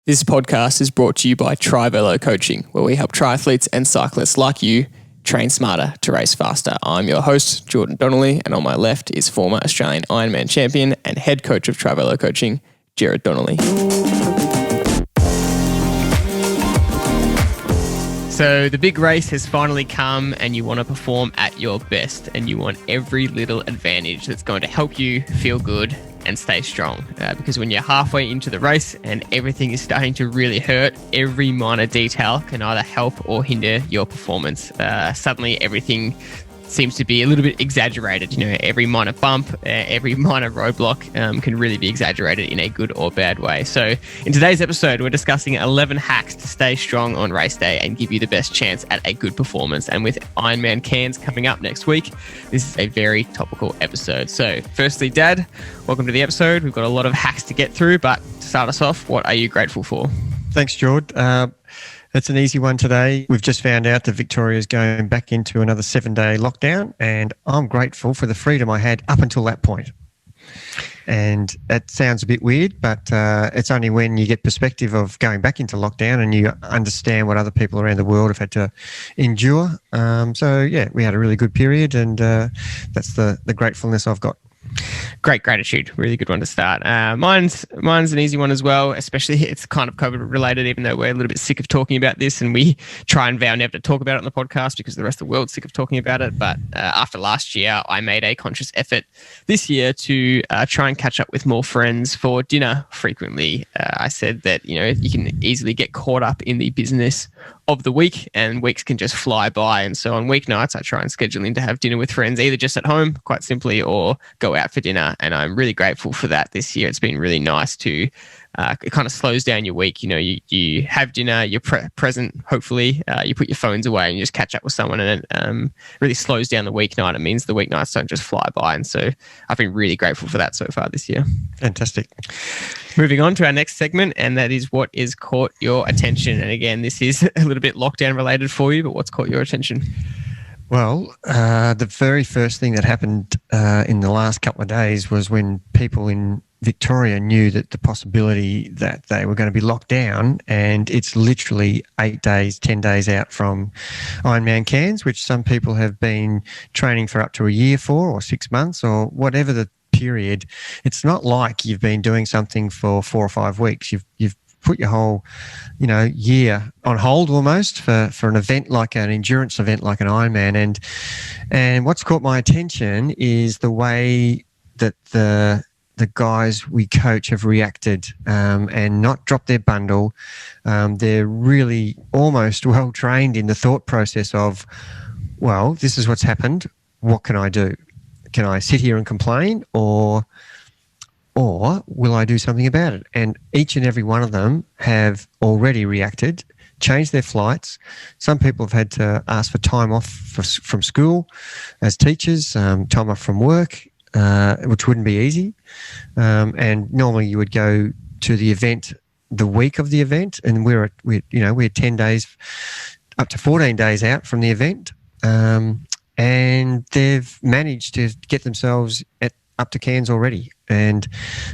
This podcast is brought to you by Tri-Velo Coaching, where we help triathletes and cyclists like you train smarter to race faster. I'm your host, Jordan Donnelly, and on my left is former Australian Ironman Champion and head coach of Tri-Velo Coaching, Gerard Donnelly. So the big race has finally come and you want to perform at your best and you want every little advantage that's going to help you feel good and stay strong. Because when you're halfway into the race and everything is starting to really hurt, every minor detail can either help or hinder your performance. Suddenly everything seems to be a little bit exaggerated. You know, every minor bump, every minor roadblock can really be exaggerated in a good or bad way. So in today's episode, we're discussing 11 hacks to stay strong on race day and give you the best chance at a good performance. And with Ironman Cairns coming up next week, this is a very topical episode. So firstly, Dad, welcome to the episode. We've got a lot of hacks to get through, but to start us off, what are you grateful for? Thanks, Jord. It's an easy one today. We've just found out that Victoria's going back into another 7-day lockdown, and I'm grateful for the freedom I had up until that point. And it sounds a bit weird, but it's only when you get perspective of going back into lockdown and you understand what other people around the world have had to endure. So, yeah, we had a really good period, and that's the gratefulness I've got. Great gratitude. Really good one to start. Mine's an easy one as well, especially it's kind of COVID related, even though we're a little bit sick of talking about this and we try and vow never to talk about it on the podcast because the rest of the world's sick of talking about it. But after last year, I made a conscious effort this year to try and catch up with more friends for dinner frequently. I said that, you know, you can easily get caught up in the business of the week and weeks can just fly by. And so on weeknights, I try and schedule in to have dinner with friends, either just at home, quite simply, or go out for dinner. And I'm really grateful for that this year. It's been really nice to, it kind of slows down your week. You know, you have dinner, you're present, hopefully, you put your phones away and you just catch up with someone, and it really slows down the weeknight. It means the weeknights don't just fly by. And so I've been really grateful for that so far this year. Fantastic. Moving on to our next segment, and that is what has caught your attention. And again, this is a little bit lockdown related for you, but what's caught your attention? Well, the very first thing that happened in the last couple of days was when people in Victoria knew that the possibility that they were going to be locked down, and it's literally 8 days, 10 days out from Ironman Cairns, which some people have been training for up to a year for, or 6 months, or whatever the period. It's not like you've been doing something for 4 or 5 weeks. You've put your whole, year on hold almost for an event like an endurance event like an Ironman. And what's caught my attention is the way that the guys we coach have reacted and not dropped their bundle. They're really almost well trained in the thought process of, well, this is what's happened. What can I do? Can I sit here and complain, or will I do something about it? And each and every one of them have already reacted, changed their flights. Some people have had to ask for time off from school as teachers, time off from work, which wouldn't be easy. And normally you would go to the event the week of the event, and we're 10 days up to 14 days out from the event. And they've managed to get themselves up to Cairns already. And,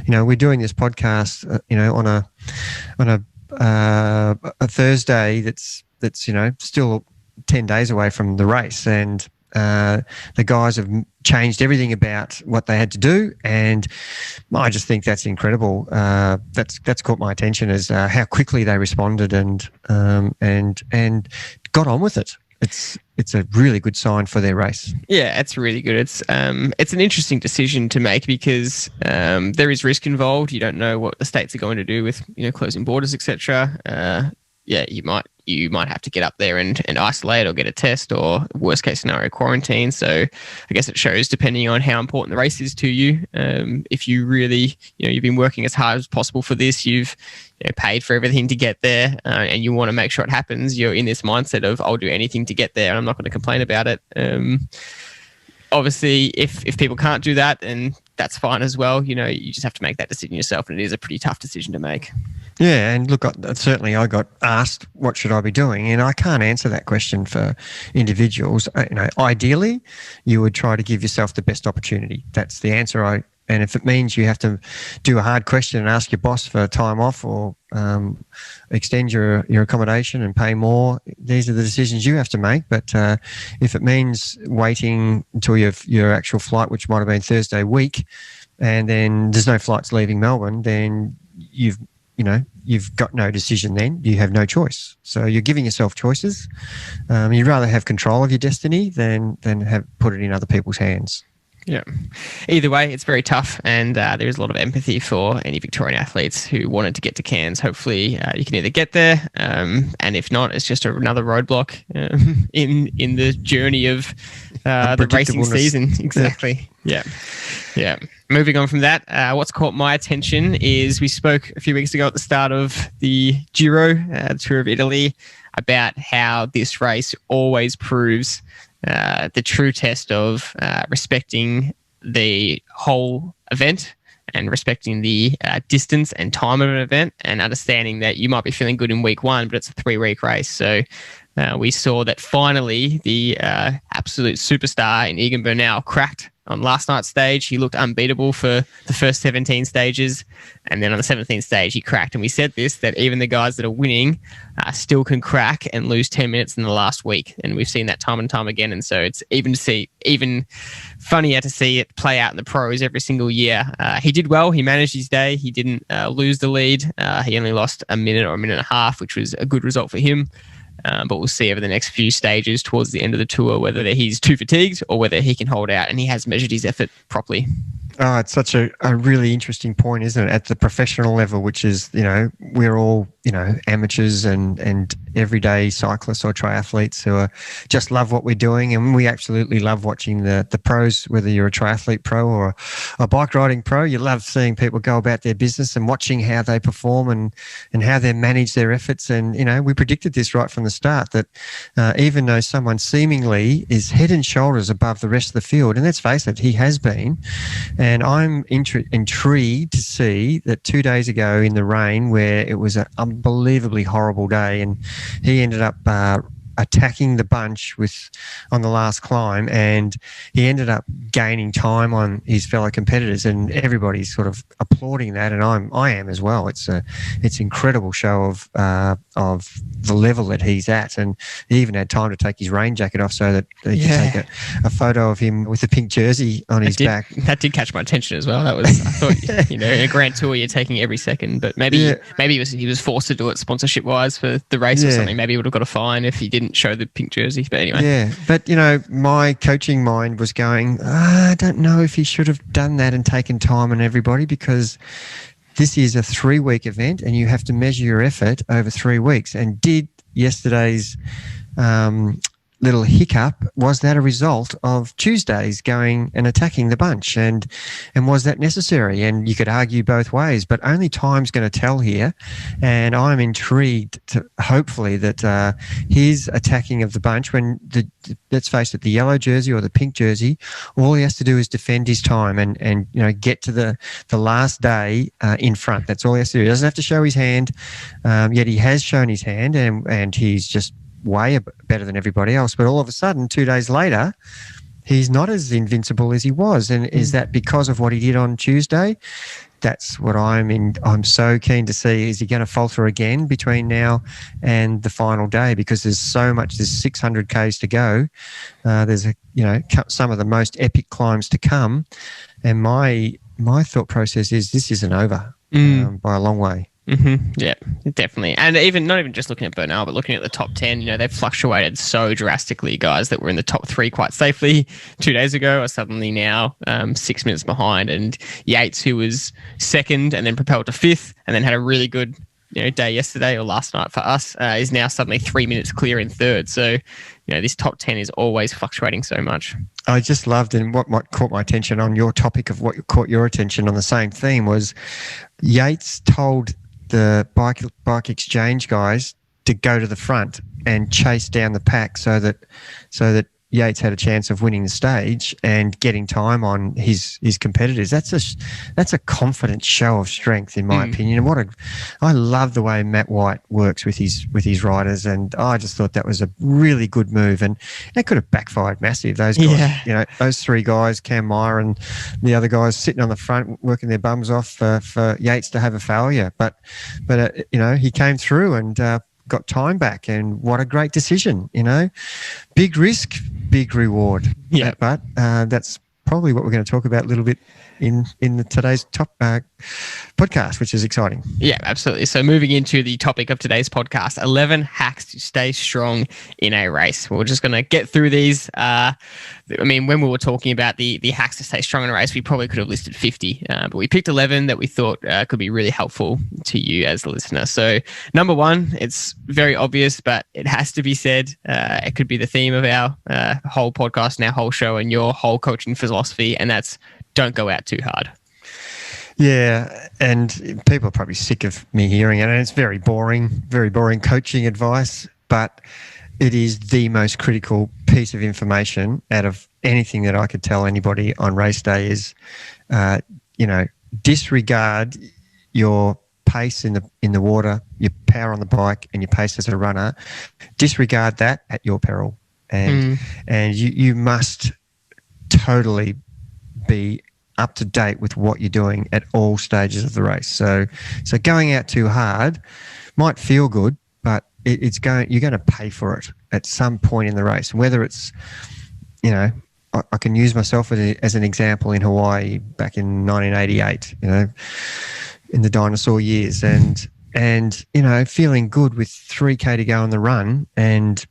we're doing this podcast, on a Thursday that's still 10 days away from the race. And the guys have changed everything about what they had to do. And I just think that's incredible. That's caught my attention as how quickly they responded and got on with it. It's a really good sign for their race. Yeah, it's really good. It's an interesting decision to make because there is risk involved. You don't know what the states are going to do with closing borders, etc. You might have to get up there and isolate or get a test, or worst case scenario quarantine. So I guess it shows, depending on how important the race is to you. If you really you've been working as hard as possible for this, you've paid for everything to get there, and you want to make sure it happens, you're in this mindset of, I'll do anything to get there and I'm not going to complain about it. Obviously, if people can't do that, then that's fine as well. You just have to make that decision yourself, and it is a pretty tough decision to make. Yeah, and look, certainly I got asked, what should I be doing? And I can't answer that question for individuals. Ideally, you would try to give yourself the best opportunity. That's the answer. And if it means you have to do a hard question and ask your boss for time off or extend your accommodation and pay more. These are the decisions you have to make. But if it means waiting until your actual flight, which might have been Thursday week, and then there's no flights leaving Melbourne, then you've got no decision then. You have no choice. So you're giving yourself choices. You'd rather have control of your destiny than have put it in other people's hands. Yeah. Either way, it's very tough, and there is a lot of empathy for any Victorian athletes who wanted to get to Cairns. Hopefully, you can either get there, and if not, it's just another roadblock in the journey of the racing season. Exactly. Yeah. Moving on from that, what's caught my attention is we spoke a few weeks ago at the start of the Giro, the Tour of Italy, about how this race always proves the true test of respecting the whole event and respecting the distance and time of an event, and understanding that you might be feeling good in week one, but it's a 3-week race. So we saw that finally the absolute superstar in Egan Bernal cracked on last night's stage. He looked unbeatable for the first 17 stages, and then on the 17th stage he cracked. And we said this, that even the guys that are winning still can crack and lose 10 minutes in the last week, and we've seen that time and time again. And so it's even funnier to see it play out in the pros every single year. He did well. He managed his day. He didn't lose the lead. He only lost a minute or a minute and a half, which was a good result for him. But we'll see over the next few stages towards the end of the tour whether he's too fatigued or whether he can hold out, and he has measured his effort properly. Oh, it's such a really interesting point, isn't it? At the professional level, which is, we're all, amateurs and everyday cyclists or triathletes who just love what we're doing. And we absolutely love watching the pros, whether you're a triathlete pro or a bike riding pro. You love seeing people go about their business and watching how they perform and how they manage their efforts. And, we predicted this right from the start, that even though someone seemingly is head and shoulders above the rest of the field, and let's face it, he has been. And I'm intrigued to see that 2 days ago in the rain, where it was an unbelievably horrible day, and he ended up attacking the bunch on the last climb, and he ended up gaining time on his fellow competitors, and everybody's sort of applauding that, and I am as well. It's incredible show of the level that he's at, and he even had time to take his rain jacket off so that he could take a photo of him with a pink jersey on his back. That did catch my attention as well. That was, I thought, in a Grand Tour you're taking every second, but maybe he was forced to do it sponsorship wise for the race or something. Maybe he would have got a fine if he didn't show the pink jersey. But anyway. Yeah, but my coaching mind was going, I don't know if he should have done that and taken time on everybody, because this is a 3-week event and you have to measure your effort over 3 weeks. And did yesterday's little hiccup, was that a result of Tuesdays going and attacking the bunch? And was that necessary? And you could argue both ways, but only time's going to tell here. And I'm intrigued to hopefully that his attacking of the bunch, when let's face it, the yellow jersey or the pink jersey, all he has to do is defend his time and get to the last day in front. That's all he has to do. He doesn't have to show his hand, yet he has shown his hand, and he's just way better than everybody else. But all of a sudden, 2 days later, he's not as invincible as he was. And is that because of what he did on Tuesday? That's what I'm so keen to see. Is he going to falter again between now and the final day? Because there's 600 Ks to go. There's some of the most epic climbs to come. And my thought process is this isn't over by a long way. Mm-hmm. Yeah, definitely. And not even just looking at Bernal, but looking at the top 10, they've fluctuated so drastically. Guys that were in the top 3 quite safely 2 days ago are suddenly now 6 minutes behind. And Yates, who was second and then propelled to 5th and then had a really good day yesterday or last night for us, is now suddenly 3 minutes clear in 3rd. So, this top 10 is always fluctuating so much. I just loved, and what caught my attention on your topic of what caught your attention on the same theme was Yates told the bike exchange guys to go to the front and chase down the pack so that Yates had a chance of winning the stage and getting time on his competitors. That's a confident show of strength, in my opinion. And I love the way Matt White works with his riders, and I just thought that was a really good move, and that could have backfired massive. Those guys, those three guys, Cam Meyer and the other guys sitting on the front working their bums off for Yates to have a failure, but he came through and got time back, and what a great decision. Big risk, big reward. Yeah, but that's probably what we're going to talk about a little bit in today's podcast, which is exciting. Yeah, absolutely. So moving into the topic of today's podcast, 11 hacks to stay strong in a race. We're just going to get through these. When we were talking about the hacks to stay strong in a race, we probably could have listed 50, but we picked 11 that we thought could be really helpful to you as the listener. So number one, it's very obvious, but it has to be said. It could be the theme of our whole podcast and our whole show and your whole coaching philosophy, and that's don't go out too hard. Yeah, and people are probably sick of me hearing it, and it's very boring coaching advice, but it is the most critical piece of information out of anything that I could tell anybody on race day is, disregard your pace in the water, your power on the bike, and your pace as a runner. Disregard that at your peril, and you must totally be up to date with what you're doing at all stages of the race. So going out too hard might feel good, but you're going to pay for it at some point in the race. Whether it's, I can use myself as an example in Hawaii back in 1988, in the dinosaur years, and feeling good with 3K to go on the run, and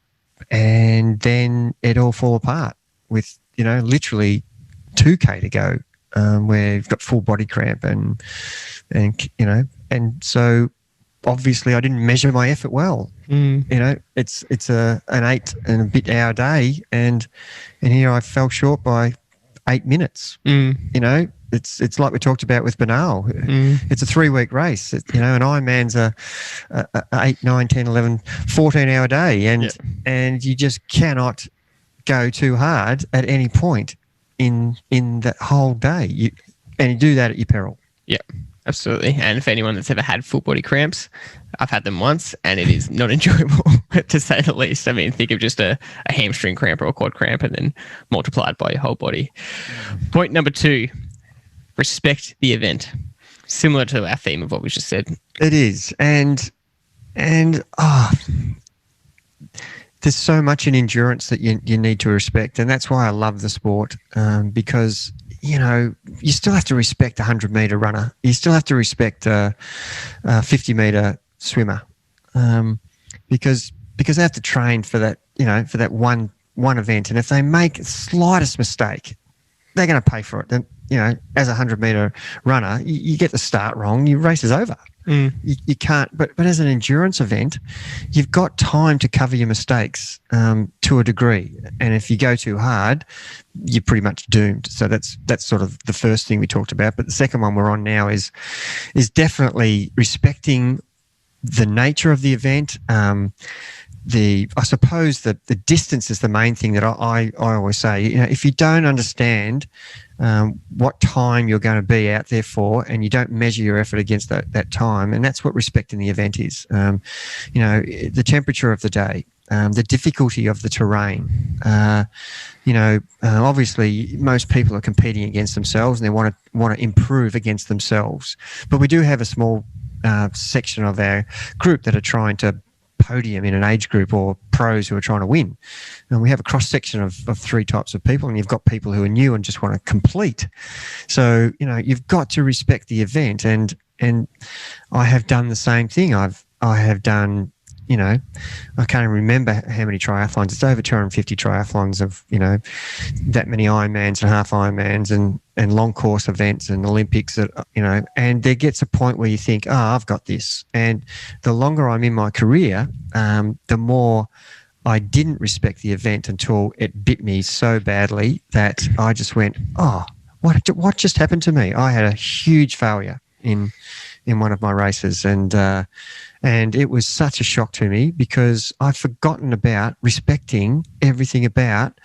then it all fall apart with literally 2K to go, where you've got full body cramp, and so obviously I didn't measure my effort well. It's an 8 and a bit hour day, and here I fell short by 8 minutes. It's like we talked about with Bernal. It's a 3-week race. An Ironman's a 8, 9, 10, 11, 14-hour day, and you just cannot go too hard at any point in that whole day. You do that at your peril. Yeah, absolutely. And if anyone that's ever had full body cramps, I've had them once, and it is not enjoyable, to say the least. I mean, think of just a hamstring cramp or a quad cramp and then multiplied by your whole body. Point number 2, respect the event. Similar to our theme of what we just said. It is. And there's so much in endurance that you need to respect, and that's why I love the sport, because you still have to respect a 100-meter runner. You still have to respect a 50-meter swimmer, because they have to train for that, for that one event. And if they make the slightest mistake, they're going to pay for it. And as a 100-meter runner, you get the start wrong, your race is over. You can't. But as an endurance event, you've got time to cover your mistakes to a degree. And if you go too hard, you're pretty much doomed. So that's sort of the first thing we talked about. But the second one we're on now is definitely respecting the nature of the event. I suppose that the distance is the main thing that I always say. If you don't understand what time you're going to be out there for, and you don't measure your effort against that time, and that's what respecting the event is. The temperature of the day, the difficulty of the terrain. Obviously most people are competing against themselves, and they want to improve against themselves. But we do have a small section of our group that are trying to podium in an age group, or pros who are trying to win. And we have a cross section of 3 types of people, and you've got people who are new and just want to complete. So, you've got to respect the event, and I have done the same thing. I have done, I can't remember how many triathlons. It's over 250 triathlons of, that many Ironmans and half Ironmans and long course events and Olympics that, and there gets a point where you think, I've got this. And the longer I'm in my career, the more I didn't respect the event until it bit me so badly that I just went, what just happened to me? I had a huge failure in in one of my races, and it was such a shock to me because I've forgotten about respecting everything about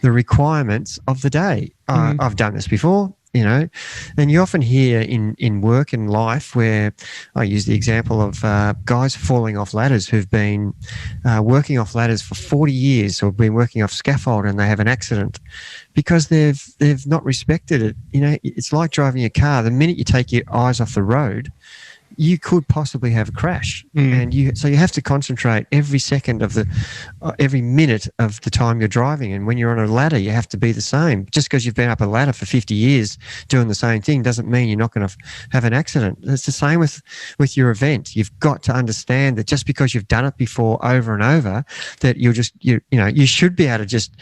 the requirements of the day. I've done this before, you know, and you often hear in work and life where I use the example of guys falling off ladders who've been working off ladders for 40 years or been working off scaffold, and they have an accident because they've not respected it. You know, it's like driving a car. The minute you take your eyes off the road, you could possibly have a crash, and so you have to concentrate every second of every minute of the time you're driving. And when you're on a ladder, you have to be the same. Just because you've been up a ladder for 50 years doing the same thing doesn't mean you're not going to have an accident. It's the same with your event. You've got to understand that just because you've done it before over and over, that you should be able to just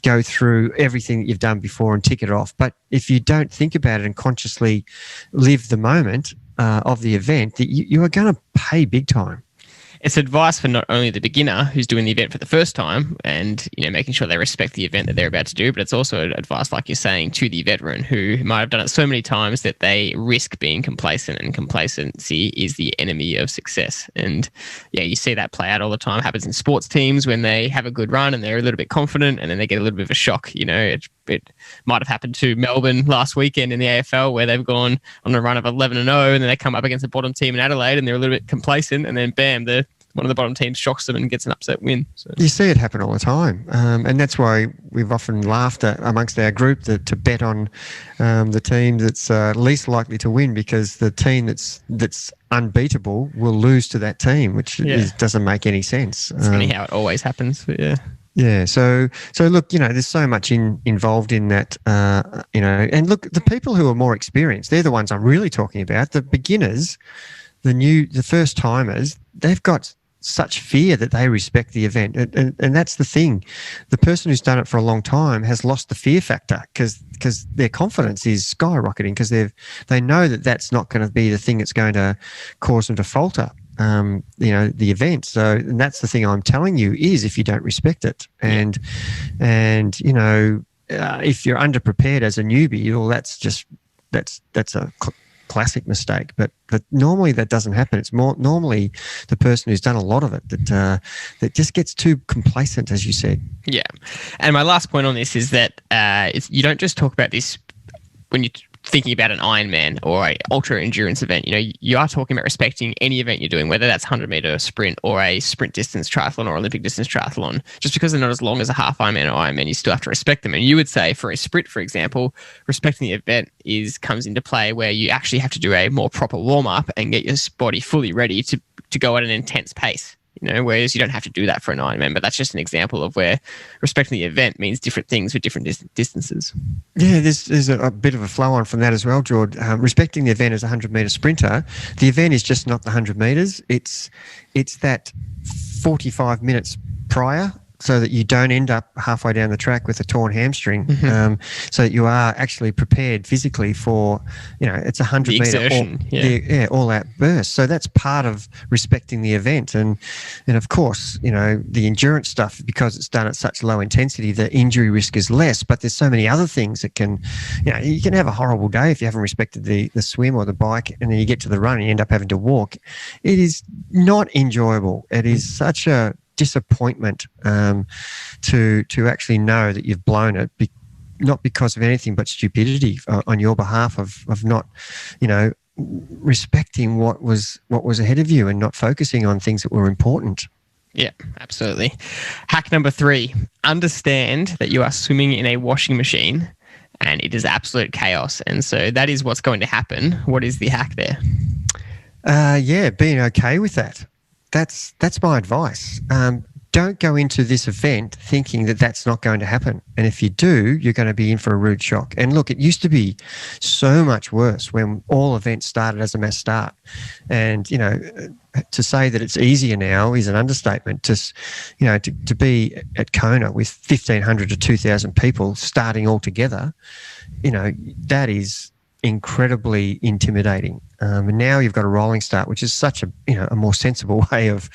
go through everything that you've done before and tick it off. But if you don't think about it and consciously live the moment of the event, that you are going to pay big time. It's advice for not only the beginner who's doing the event for the first time and, you know, making sure they respect the event that they're about to do, but it's also advice, like you're saying, to the veteran who might have done it so many times that they risk being complacent, and complacency is the enemy of success. And yeah, you see that play out all the time. It happens in sports teams when they have a good run and they're a little bit confident, and then they get a little bit of a shock. You know, it might have happened to Melbourne last weekend in the AFL, where they've gone on a run of 11-0, and then they come up against the bottom team in Adelaide and they're a little bit complacent, and then bam, one of the bottom teams shocks them and gets an upset win. So. You see it happen all the time. And that's why we've often laughed amongst our group to bet on the team that's least likely to win, because the team that's unbeatable will lose to that team, which doesn't make any sense. It's funny how it always happens, but yeah. Yeah. So look, you know, there's so much involved in that, you know, and look, the people who are more experienced, they're the ones I'm really talking about. The beginners, the first timers, they've got such fear that they respect the event. And that's the thing. The person who's done it for a long time has lost the fear factor because their confidence is skyrocketing, because they know that that's not going to be the thing that's going to cause them to falter. You know, the event. So, and that's the thing I'm telling you, is if you don't respect it, and you know, if you're underprepared as a newbie, well, that's a classic mistake. But normally that doesn't happen. It's more normally the person who's done a lot of it that just gets too complacent, as you said. Yeah. And my last point on this is that you don't just talk about this when you're thinking about an Ironman or a ultra endurance event. You know, you are talking about respecting any event you're doing, whether that's 100-meter sprint or a sprint distance triathlon or Olympic distance triathlon. Just because they're not as long as a half Ironman or Ironman, you still have to respect them. And you would say for a sprint, for example, respecting the event comes into play where you actually have to do a more proper warm up and get your body fully ready to go at an intense pace. You know, whereas you don't have to do that for an Ironman. But that's just an example of where respecting the event means different things for different distances. Yeah, there's a bit of a flow on from that as well, Jordy. Respecting the event as a 100-meter sprinter, the event is just not the 100 meters. It's that 45 minutes prior, so that you don't end up halfway down the track with a torn hamstring. So that you are actually prepared physically for, you know, it's a 100-meter all-out burst. So that's part of respecting the event. And of course, you know, the endurance stuff, because it's done at such low intensity, the injury risk is less. But there's so many other things that can, you know, you can have a horrible day if you haven't respected the swim or the bike, and then you get to the run and you end up having to walk. It is not enjoyable. It is such a disappointment to actually know that you've blown it, not because of anything but stupidity on your behalf of not, you know, respecting what was ahead of you and not focusing on things that were important. Yeah, absolutely. Hack number 3, understand that you are swimming in a washing machine and it is absolute chaos. And so that is what's going to happen. What is the hack there? Being okay with that. That's my advice. Don't go into this event thinking that that's not going to happen. And if you do, you're going to be in for a rude shock. And look, it used to be so much worse when all events started as a mass start. And, you know, to say that it's easier now is an understatement. To be at Kona with 1,500 to 2,000 people starting all together, you know, that is incredibly intimidating. And now you've got a rolling start, which is such a more sensible way of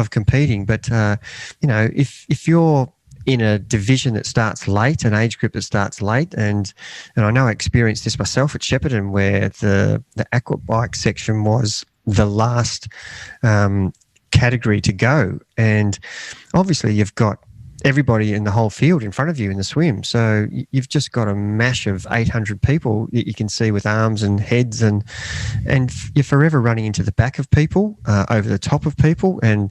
competing. But you know, if you're in a division that starts late, an age group that starts late, and I know I experienced this myself at Shepparton, where the aqua bike section was the last category to go, and obviously you've got everybody in the whole field in front of you in the swim, so you've just got a mash of 800 people that you can see with arms and heads, and you're forever running into the back of people, over the top of people, and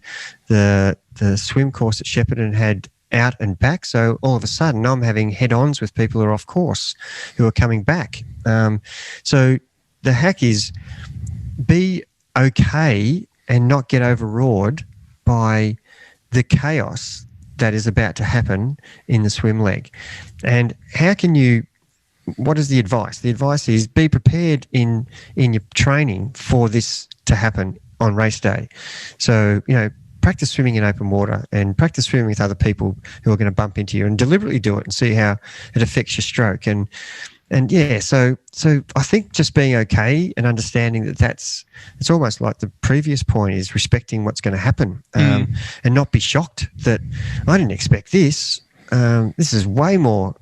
the swim course at Shepparton had out and back, so all of a sudden I'm having head-ons with people who are off course who are coming back. So the hack is be okay and not get overawed by the chaos that is about to happen in the swim leg. And how can you, what is the advice? The advice is be prepared in your training for this to happen on race day. So, practice swimming in open water and practice swimming with other people who are going to bump into you, and deliberately do it and see how it affects your stroke. And yeah, so I think just being okay and understanding it's almost like the previous point, is respecting what's going to happen, and not be shocked that I didn't expect this. This is way more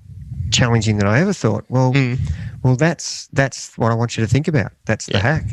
challenging than I ever thought. Well, that's what I want you to think about. That's the hack.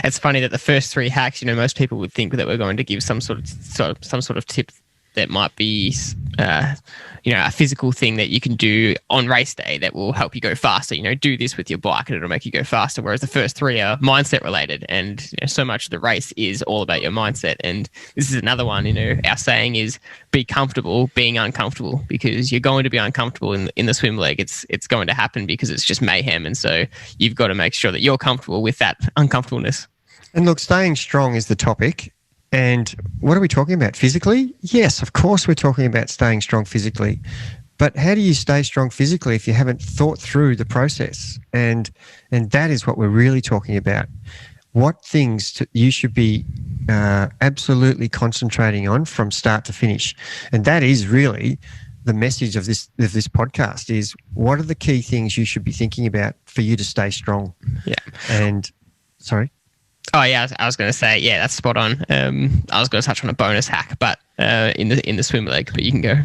It's funny that the first three hacks, most people would think that we're going to give some sort of tip that might be, a physical thing that you can do on race day that will help you go faster. Do this with your bike and it'll make you go faster. Whereas the first three are mindset related, and so much of the race is all about your mindset. And this is another one. Our saying is be comfortable being uncomfortable, because you're going to be uncomfortable in the swim leg. It's going to happen because it's just mayhem, and so you've got to make sure that you're comfortable with that uncomfortableness. And look, staying strong is the topic. And what are we talking about? Physically? Yes, of course we're talking about staying strong physically. But how do you stay strong physically if you haven't thought through the process? And that is what we're really talking about. What things you should be absolutely concentrating on from start to finish. And that is really the message of this podcast, is what are the key things you should be thinking about for you to stay strong? Yeah. And sorry? Oh yeah, I was going to say, yeah, that's spot on. I was going to touch on a bonus hack, but in the swim leg, but you can go.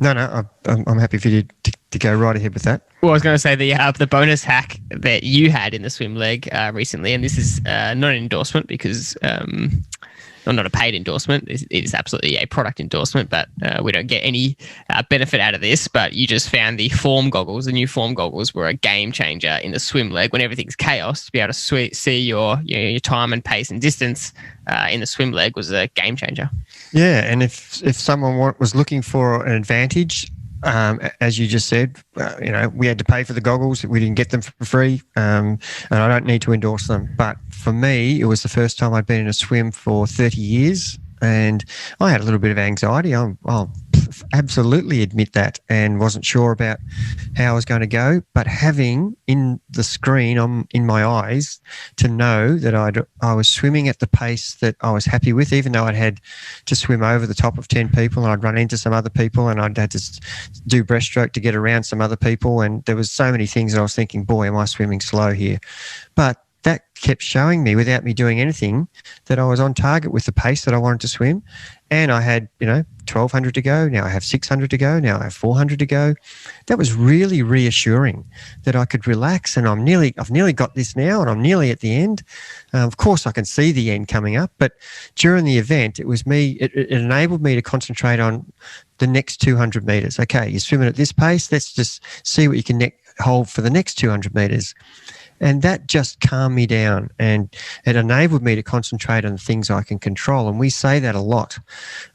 No, I'm happy for you to go right ahead with that. Well, I was going to say the bonus hack that you had in the swim leg recently, and this is not an endorsement because, or not a paid endorsement. It is absolutely a product endorsement, but we don't get any benefit out of this. But you just found the form goggles. The new form goggles were a game changer in the swim leg when everything's chaos. To be able to see your time and pace and distance in the swim leg was a game changer. Yeah, and if someone was looking for an advantage, as you just said, we had to pay for the goggles. We didn't get them for free, and I don't need to endorse them. But for me, it was the first time I'd been in a swim for 30 years, and I had a little bit of anxiety. I'll absolutely admit that, and wasn't sure about how I was going to go. But having in the screen in my eyes to know that I was swimming at the pace that I was happy with, even though I'd had to swim over the top of 10 people and I'd run into some other people and I'd had to do breaststroke to get around some other people, and there was so many things that I was thinking, boy, am I swimming slow here. But that kept showing me, without me doing anything, that I was on target with the pace that I wanted to swim. And I had, 1,200 to go. Now I have 600 to go. Now I have 400 to go. That was really reassuring that I could relax, and I've nearly got this now, and I'm nearly at the end. Of course, I can see the end coming up, but during the event, it was me. It enabled me to concentrate on the next 200 meters. Okay, you're swimming at this pace. Let's just see what you can hold for the next 200 meters. And that just calmed me down, and it enabled me to concentrate on the things I can control. And we say that a lot.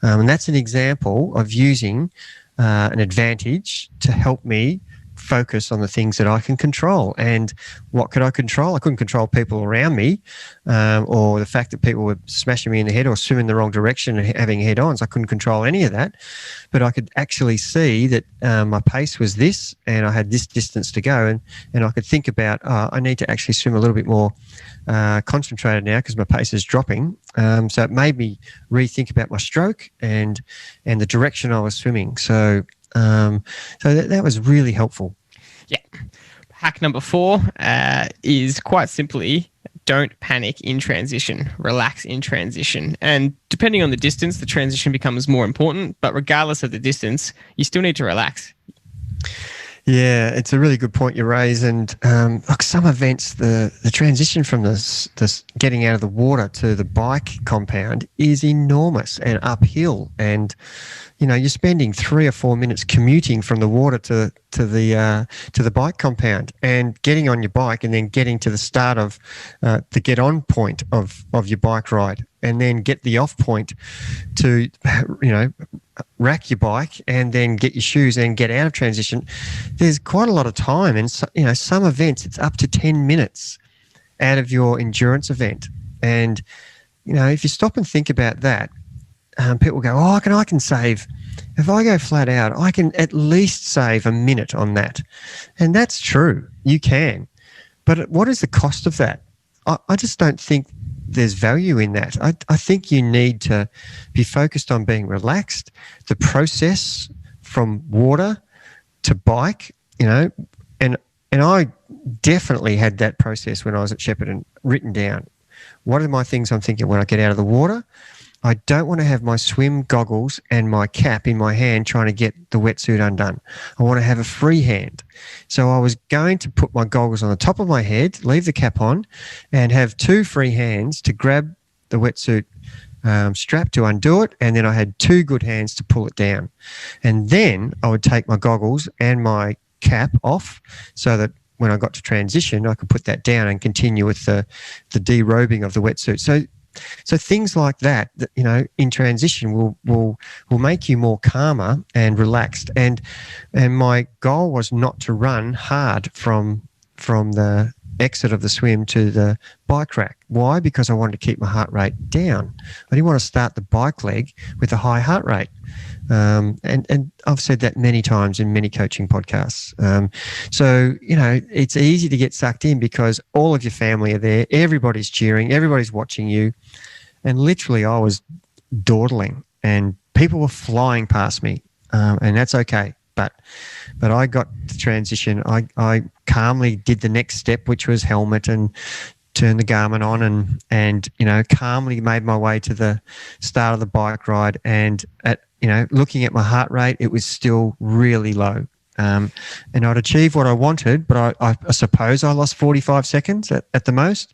And that's an example of using an advantage to help me focus on the things that I can control. And what could I control? I couldn't control people around me, or the fact that people were smashing me in the head or swimming the wrong direction and having head-ons. I couldn't control any of that. But I could actually see that my pace was this, and I had this distance to go. And I could think about, I need to actually swim a little bit more concentrated now because my pace is dropping. So it made me rethink about my stroke and the direction I was swimming. So that was really helpful. Yeah. Hack number 4 is quite simply don't panic in transition, relax in transition. And depending on the distance, the transition becomes more important, but regardless of the distance, you still need to relax. Yeah, it's a really good point you raise. And like some events, the transition from this getting out of the water to the bike compound is enormous and uphill. And you're spending 3 or 4 minutes commuting from the water to the bike compound and getting on your bike and then getting to the start of the get on point of your bike ride, and then get the off point to rack your bike and then get your shoes and get out of transition. There's quite a lot of time, and some events it's up to 10 minutes out of your endurance event. And if you stop and think about that, people go, I can save, if I go flat out, I can at least save a minute on that. And that's true, you can. But what is the cost of that? I just don't think there's value in that. I think you need to be focused on being relaxed. The process from water to bike, and I definitely had that process when I was at Shepparton written down. What are my things I'm thinking when I get out of the water? I don't want to have my swim goggles and my cap in my hand trying to get the wetsuit undone. I want to have a free hand. So I was going to put my goggles on the top of my head, leave the cap on, and have 2 free hands to grab the wetsuit strap to undo it, and then I had 2 good hands to pull it down. And then I would take my goggles and my cap off so that when I got to transition, I could put that down and continue with the derobing of the wetsuit. So things like that, in transition will make you more calmer and relaxed. And my goal was not to run hard from the exit of the swim to the bike rack. Why? Because I wanted to keep my heart rate down. I didn't want to start the bike leg with a high heart rate. And I've said that many times in many coaching podcasts. So it's easy to get sucked in because all of your family are there. Everybody's cheering. Everybody's watching you. And literally I was dawdling and people were flying past me. And that's okay. But I got the transition. I calmly did the next step, which was helmet, and turned the Garmin on and calmly made my way to the start of the bike ride. And looking at my heart rate, it was still really low. And I'd achieved what I wanted, but I suppose I lost 45 seconds at the most.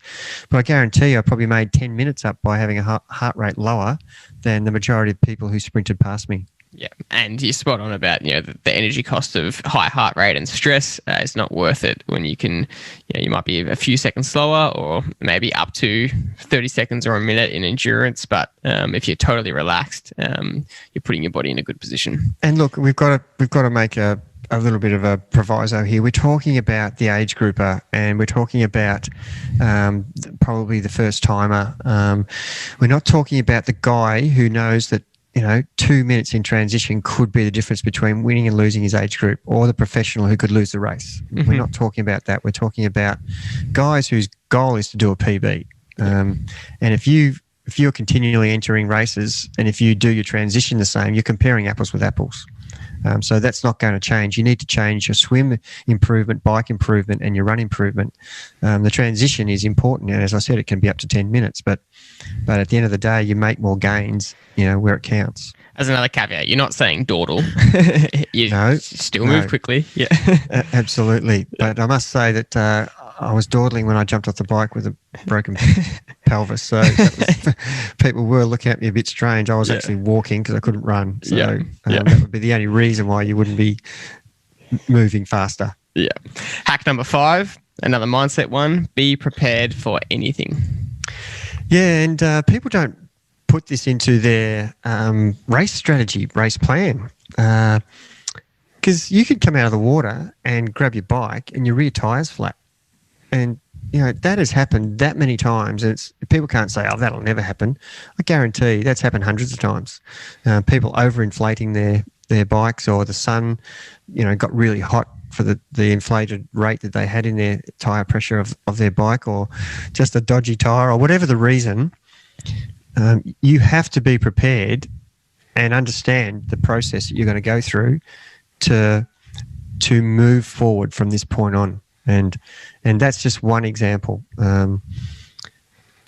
But I guarantee I probably made 10 minutes up by having a heart rate lower than the majority of people who sprinted past me. Yeah, and you're spot on about the energy cost of high heart rate and stress. It's not worth it when you can. You might be a few seconds slower, or maybe up to 30 seconds or a minute in endurance. But if you're totally relaxed, you're putting your body in a good position. And look, we've got to make a little bit of a proviso here. We're talking about the age grouper, and we're talking about probably the first timer. We're not talking about the guy who knows that 2 minutes in transition could be the difference between winning and losing his age group, or the professional who could lose the race. Mm-hmm. We're not talking about that. We're talking about guys whose goal is to do a PB. And if you're continually entering races, and if you do your transition the same, you're comparing apples with apples. So that's not going to change. You need to change your swim improvement, bike improvement, and your run improvement. The transition is important, and as I said, it can be up to 10 minutes. But at the end of the day, you make more gains, where it counts. As another caveat, you're not saying dawdle. You still move quickly. Yeah, absolutely. But I must say that I was dawdling when I jumped off the bike with a broken pelvis. So people were looking at me a bit strange. I was actually walking because I couldn't run. So that would be the only reason why you wouldn't be moving faster. Yeah. Hack number 5, another mindset one: be prepared for anything. Yeah, and people don't put this into their race strategy, race plan. Because you could come out of the water and grab your bike and your rear tire's flat. And, that has happened that many times. And people can't say, that'll never happen. I guarantee that's happened hundreds of times. People overinflating their bikes, or the sun, got really hot for the inflated rate that they had in their tyre pressure of their bike, or just a dodgy tyre, or whatever the reason. You have to be prepared and understand the process that you're going to go through to move forward from this point on. And that's just one example.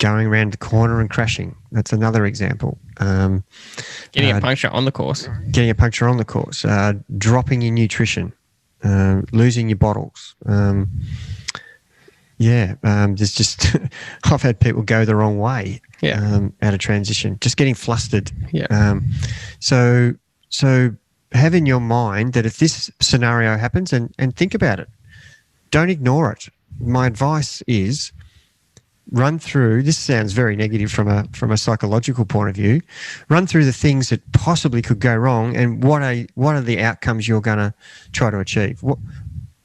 going around the corner and crashing. That's another example. Getting a puncture on the course. Getting a puncture on the course. Dropping your nutrition. Losing your bottles. There's just I've had people go the wrong way out of transition, just getting flustered. So have in your mind that if this scenario happens, and think about it, don't ignore it. My advice is run through, this sounds very negative from a psychological point of view, run through the things that possibly could go wrong and what are the outcomes you're going to try to achieve.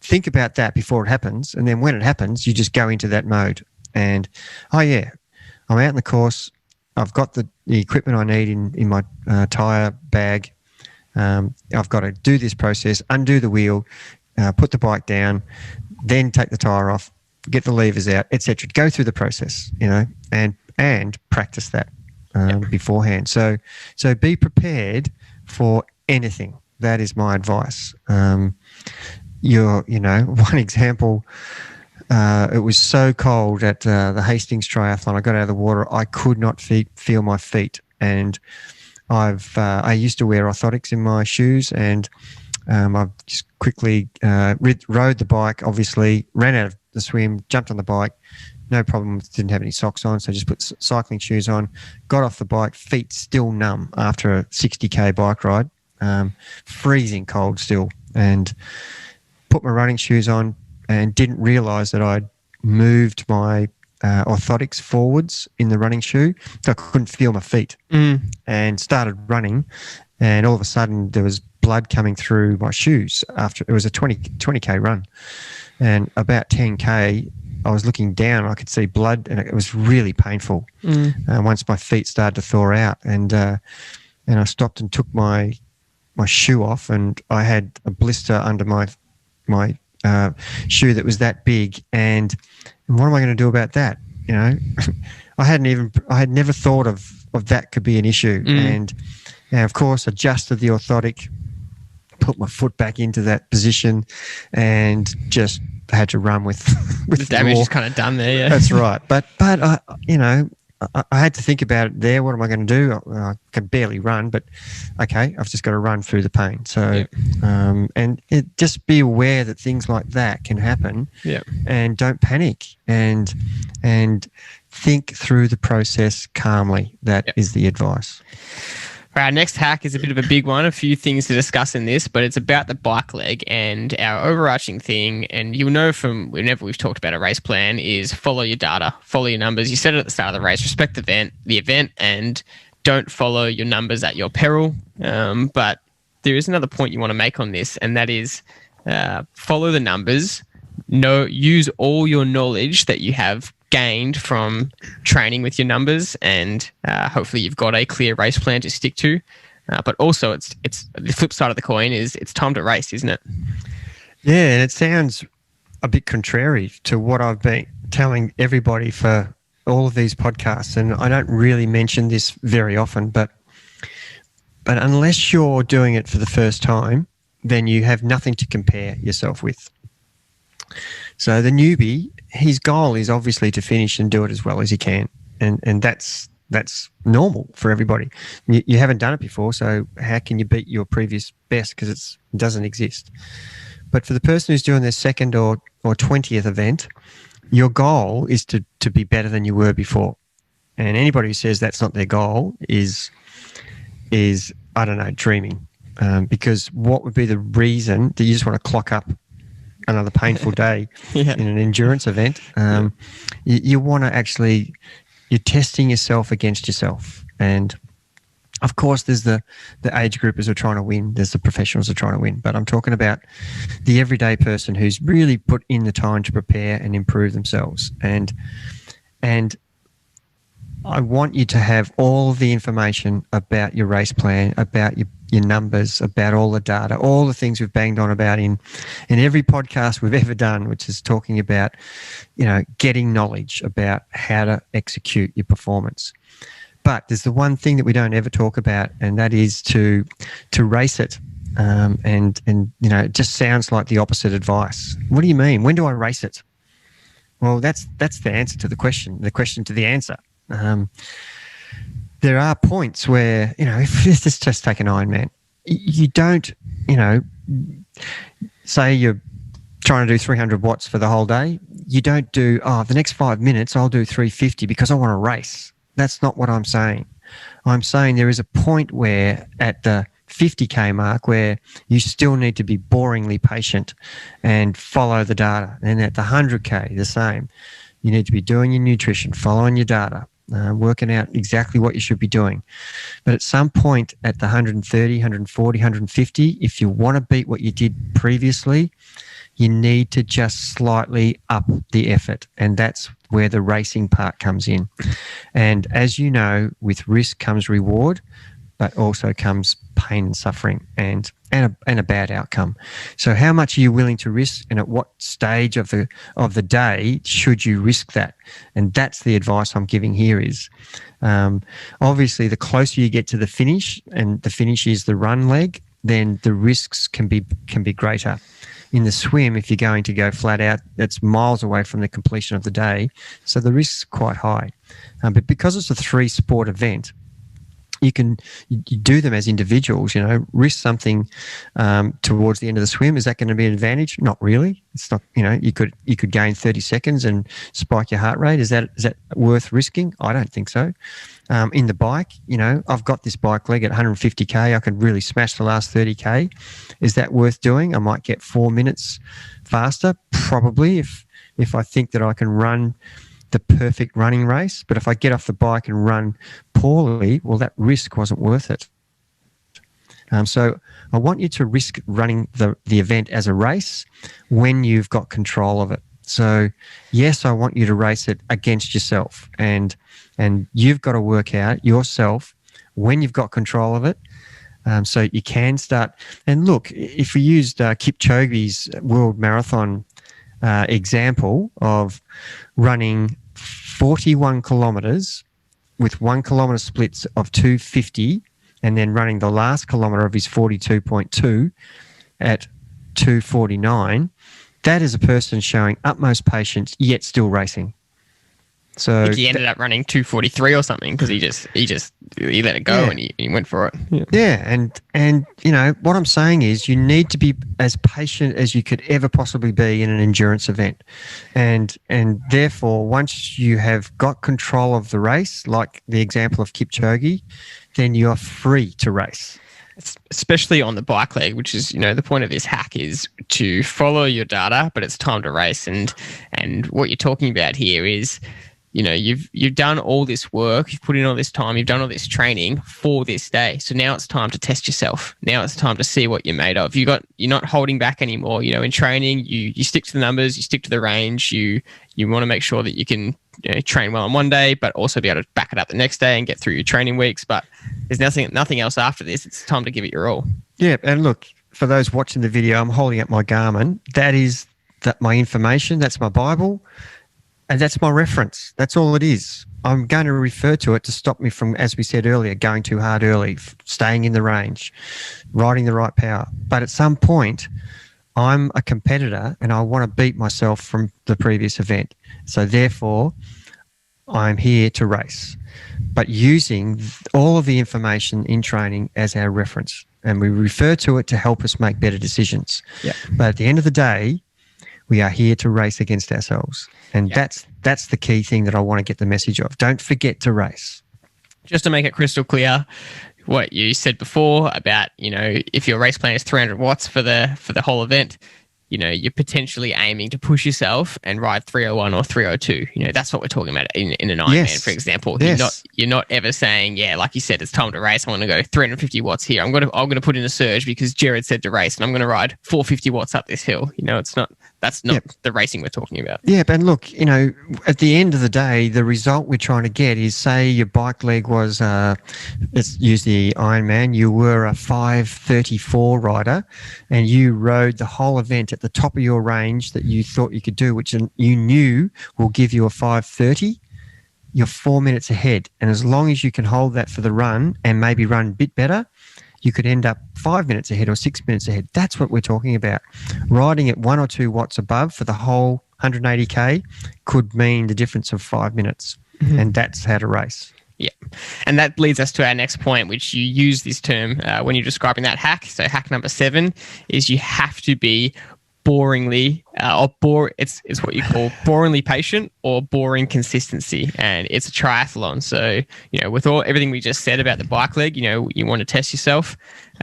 Think about that before it happens, and then when it happens, you just go into that mode. And, I'm out in the course. I've got the equipment I need in my tyre bag. I've got to do this process, undo the wheel, put the bike down, then take the tyre off, get the levers out, etc. Go through the process, and practice that beforehand. So be prepared for anything. That is my advice. One example, it was so cold at the Hastings Triathlon. I got out of the water. I could not feel my feet. And I used to wear orthotics in my shoes, and I've just quickly rode the bike, obviously, ran out of the swim, jumped on the bike. No problem, didn't have any socks on, so just put cycling shoes on, got off the bike, feet still numb after a 60K bike ride, freezing cold still, and put my running shoes on and didn't realise that I'd moved my orthotics forwards in the running shoe, so I couldn't feel my feet, and started running, and all of a sudden there was blood coming through my shoes. After it was a 20K run, and about 10K I was looking down, I could see blood, and it was really painful. Once my feet started to thaw out, and I stopped and took my shoe off, and I had a blister under my shoe that was that big, and what am I going to do about that? I had never thought of that could be an issue, and of course adjusted the orthotic, put my foot back into that position, and just had to run with the damage is kind of done there. Yeah, that's right. But I had to think about it there. What am I going to do? I can barely run, but okay, I've just got to run through the pain. So, and just be aware that things like that can happen. And don't panic, and think through the process calmly. That is the advice. Our next hack is a bit of a big one. A few things to discuss in this, but it's about the bike leg, and our overarching thing, and you'll know from whenever we've talked about a race plan, is follow your data, follow your numbers. You said it at the start of the race, respect the event, and don't follow your numbers at your peril. But there is another point you want to make on this, and that is follow the numbers. Use all your knowledge that you have gained from training with your numbers, and hopefully you've got a clear race plan to stick to. But also, it's the flip side of the coin is it's time to race, isn't it? Yeah, and it sounds a bit contrary to what I've been telling everybody for all of these podcasts, and I don't really mention this very often, but unless you're doing it for the first time, then you have nothing to compare yourself with. So the newbie, his goal is obviously to finish and do it as well as he can, and that's normal for everybody. You haven't done it before, so how can you beat your previous best, because it doesn't exist. But for the person who's doing their second or 20th event, your goal is to be better than you were before. And anybody who says that's not their goal is I don't know, dreaming. Because what would be the reason that you just want to clock up another painful day in an endurance event? You want to actually, you're testing yourself against yourself. And of course, there's the age groupers who are trying to win. There's the professionals who are trying to win. But I'm talking about the everyday person who's really put in the time to prepare and improve themselves. And I want you to have all the information about your race plan, about your numbers, about all the data, all the things we've banged on about in every podcast we've ever done, which is talking about, getting knowledge about how to execute your performance. But there's the one thing that we don't ever talk about, and that is to race it. And it just sounds like the opposite advice. What do you mean? When do I race it? Well, that's the answer to the question to the answer. There are points where, if let's just take an Ironman, you don't, say you're trying to do 300 watts for the whole day. You don't do, the next 5 minutes, I'll do 350 because I want to race. That's not what I'm saying. I'm saying there is a point where at the 50K mark where you still need to be boringly patient and follow the data. And at the 100K, the same. You need to be doing your nutrition, following your data, working out exactly what you should be doing. But at some point at the 130, 140, 150, if you want to beat what you did previously, you need to just slightly up the effort. And that's where the racing part comes in. And as you know, with risk comes reward, but also comes pain and suffering and a bad outcome. So how much are you willing to risk, and at what stage of the day should you risk that? And that's the advice I'm giving here is, obviously the closer you get to the finish, and the finish is the run leg, then the risks can be greater. In the swim, if you're going to go flat out, that's miles away from the completion of the day. So the risk's quite high. But because it's a 3-sport event, you do them as individuals, risk something towards the end of the swim. Is that going to be an advantage? Not really. It's not, you could gain 30 seconds and spike your heart rate. Is that worth risking? I don't think so. In the bike, I've got this bike leg at 150K. I could really smash the last 30K. Is that worth doing? I might get 4 minutes faster, probably, if I think that I can run the perfect running race. But if I get off the bike and run poorly, well, that risk wasn't worth it. So I want you to risk running the event as a race when you've got control of it. So yes, I want you to race it against yourself, and you've got to work out yourself when you've got control of it. So you can start. And look, if we used Kipchoge's world marathon example of running 41 kilometres with 1 kilometre splits of 250, and then running the last kilometre of his 42.2 at 249, that is a person showing utmost patience yet still racing. So I think he ended up running 243 or something because he let it go and he went for it. Yeah, and what I'm saying is you need to be as patient as you could ever possibly be in an endurance event, and therefore once you have got control of the race, like the example of Kipchoge, then you are free to race. Especially on the bike leg, which is, the point of this hack is to follow your data, but it's time to race. And what you're talking about here is, you've done all this work, you've put in all this time, you've done all this training for this day. So now it's time to test yourself. Now it's time to see what you're made of. You're not holding back anymore. In training, you stick to the numbers, you stick to the range. You want to make sure that you can train well on one day, but also be able to back it up the next day and get through your training weeks. But there's nothing else after this. It's time to give it your all. Yeah, and look, for those watching the video, I'm holding up my Garmin. That is my information. That's my Bible. And that's my reference. That's all it is. I'm going to refer to it to stop me from, as we said earlier, going too hard early, staying in the range, riding the right power. But at some point, I'm a competitor and I want to beat myself from the previous event. So therefore, I'm here to race, but using all of the information in training as our reference. And we refer to it to help us make better decisions. Yeah. But at the end of the day, we are here to race against ourselves. And that's the key thing that I want to get the message of. Don't forget to race. Just to make it crystal clear, what you said before about, if your race plan is 300 watts for the whole event, you're potentially aiming to push yourself and ride 301 or 302. That's what we're talking about in an Ironman, for example. Yes. You're not ever saying, like you said, it's time to race. I want to go 350 watts here. I'm going to put in a surge because Gerard said to race, and I'm going to ride 450 watts up this hill. That's not the racing we're talking about. Yeah, but look, at the end of the day, the result we're trying to get is, say your bike leg was, let's use the Ironman, you were a 5:34 rider and you rode the whole event at the top of your range that you thought you could do, which you knew will give you a 5:30, you're 4 minutes ahead. And as long as you can hold that for the run and maybe run a bit better, you could end up 5 minutes ahead or 6 minutes ahead. That's what we're talking about. Riding at 1 or 2 watts above for the whole 180K could mean the difference of 5 minutes. and that's how to race. Yeah. And that leads us to our next point, which you use this term when you're describing that hack. So hack number 7 is you have to be boringly it's what you call boringly patient or boring consistency, and it's a triathlon. So with everything we just said about the bike leg, you want to test yourself.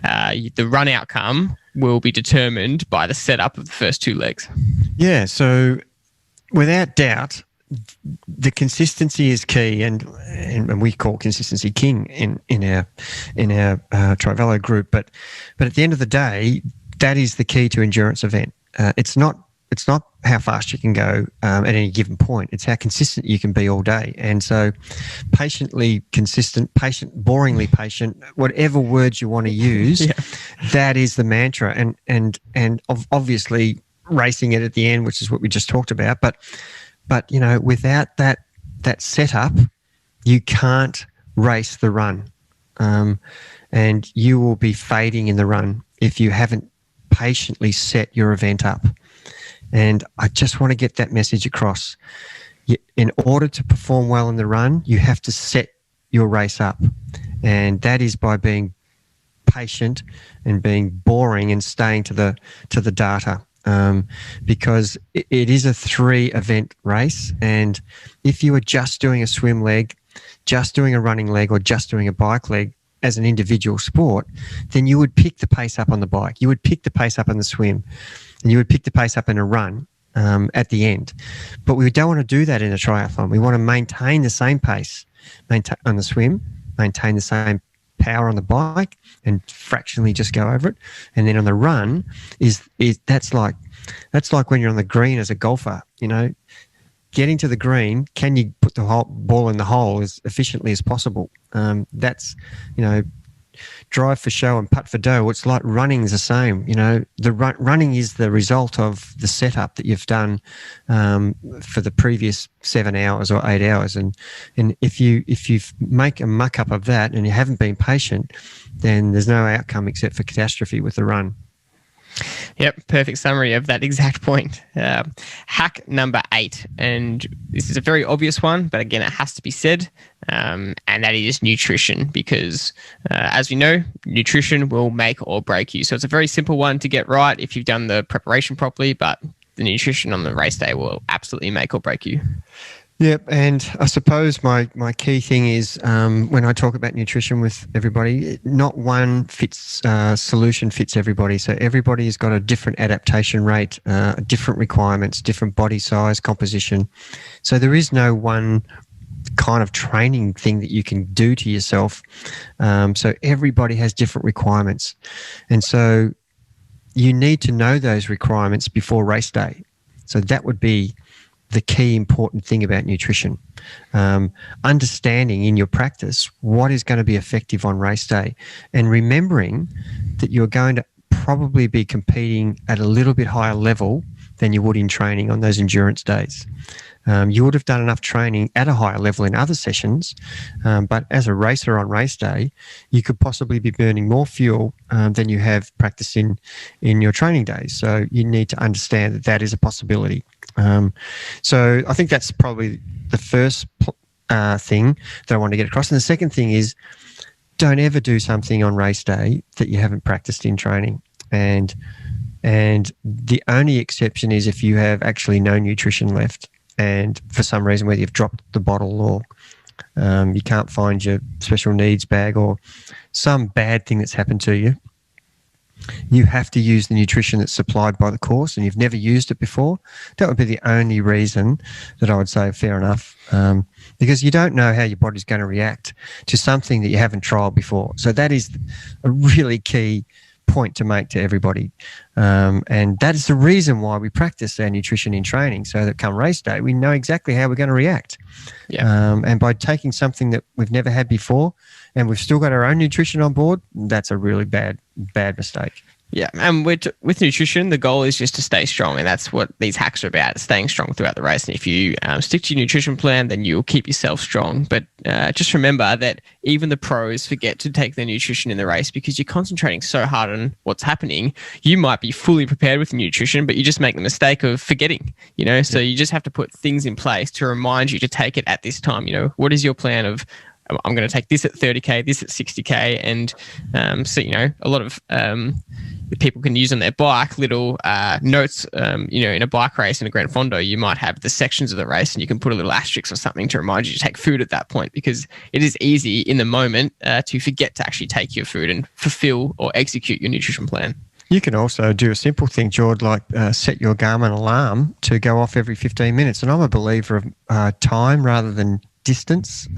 The run outcome will be determined by the setup of the first 2 legs. So without doubt, the consistency is key, and we call consistency king in our Trivelo group. But at the end of the day, that is the key to endurance event. It's not how fast you can go at any given point. It's how consistent you can be all day. And so, patiently consistent, boringly patient, whatever words you want to use, that is the mantra. And obviously racing it at the end, which is what we just talked about. But without that setup, you can't race the run, and you will be fading in the run if you haven't patiently set your event up. And I just want to get that message across. In order to perform well in the run, you have to set your race up, and that is by being patient and being boring and staying to the data. Because it is a 3-event race, and if you are just doing a swim leg, just doing a running leg, or just doing a bike leg as an individual sport, then you would pick the pace up on the bike, you would pick the pace up on the swim, and you would pick the pace up in a run at the end. But we don't want to do that in a triathlon. We want to maintain the same pace on the swim, maintain the same power on the bike, and fractionally just go over it. And then on the run that's like when you're on the green as a golfer. Getting to the green, can you put the ball in the hole as efficiently as possible? That's drive for show and putt for dough. It's like running is the same. The running is the result of the setup that you've done for the previous 7 hours or 8 hours. And if you make a muck up of that and you haven't been patient, then there's no outcome except for catastrophe with the run. Yep, perfect summary of that exact point. Hack number 8, and this is a very obvious one, but again, it has to be said, and that is nutrition, because as we know, nutrition will make or break you. So it's a very simple one to get right if you've done the preparation properly, but the nutrition on the race day will absolutely make or break you. Yep, and I suppose my key thing is when I talk about nutrition with everybody, not one solution fits everybody. So everybody has got a different adaptation rate, different requirements, different body size, composition. So there is no one kind of training thing that you can do to yourself. So everybody has different requirements. And so you need to know those requirements before race day. So that would be the key important thing about nutrition. Understanding in your practice what is going to be effective on race day, and remembering that you're going to probably be competing at a little bit higher level than you would in training on those endurance days. You would have done enough training at a higher level in other sessions, but as a racer on race day, you could possibly be burning more fuel than you have practiced in your training days. So you need to understand that is a possibility. So I think that's probably the first thing that I want to get across. And the second thing is, don't ever do something on race day that you haven't practiced in training. And the only exception is if you have actually no nutrition left, and for some reason, whether you've dropped the bottle or you can't find your special needs bag or some bad thing that's happened to you, you have to use the nutrition that's supplied by the course, and you've never used it before. That would be the only reason that I would say fair enough, because you don't know how your body's going to react to something that you haven't trialed before. So that is a really key point to make to everybody, and that is the reason why we practice our nutrition in training, so that come race day we know exactly how we're going to react. And by taking something that we've never had before and we've still got our own nutrition on board, that's a really bad mistake. Yeah, and with nutrition, the goal is just to stay strong, and that's what these hacks are about: staying strong throughout the race. And if you stick to your nutrition plan, then you'll keep yourself strong. But just remember that even the pros forget to take their nutrition in the race because you're concentrating so hard on what's happening. You might be fully prepared with nutrition, but you just make the mistake of forgetting. So you just have to put things in place to remind you to take it at this time. What is your plan of? I'm going to take this at 30K, this at 60K. And so, a lot of people can use on their bike little notes, in a bike race, in a Grand Fondo, you might have the sections of the race and you can put a little asterisk or something to remind you to take food at that point, because it is easy in the moment to forget to actually take your food and fulfill or execute your nutrition plan. You can also do a simple thing, Jord, like set your Garmin alarm to go off every 15 minutes. And I'm a believer of time rather than distance,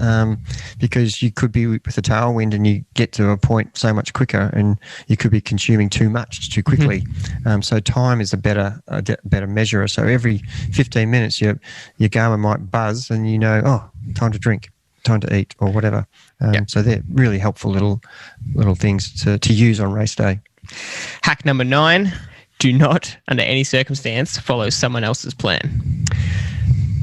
because you could be with a tailwind and you get to a point so much quicker and you could be consuming too much too quickly. So time is a better measurer. So every 15 minutes your Garmin might buzz and time to drink, time to eat, or whatever. So they're really helpful little things to use on race day. Hack number 9, do not under any circumstance follow someone else's plan.